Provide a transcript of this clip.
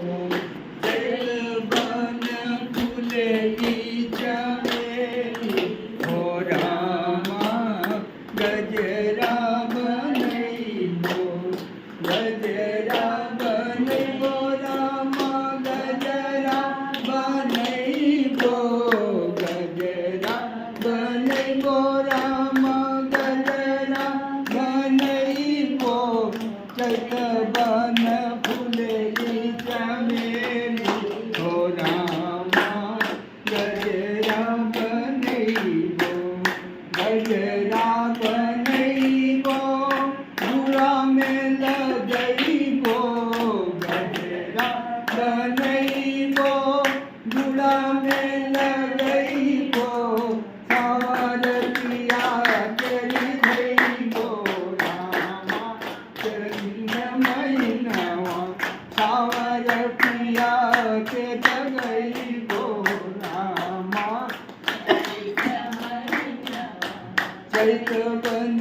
जैवन फुलई चमेली हो रामा गजरा बनैबो गजरा बनैबो रामा गजरा बनैबो गजरा बनैबो रामा गजरा बनैबो चैतवन फुलई चमेली हो रामा गजरा बनैबो गजरा बनैबो धूरा में लगैबो गजरा बनैबो धूरा में लगैबो सावर पिया तेरी धैबो रामा तेरी मैनवा सावर पिया के जगैबो रामा चैतवन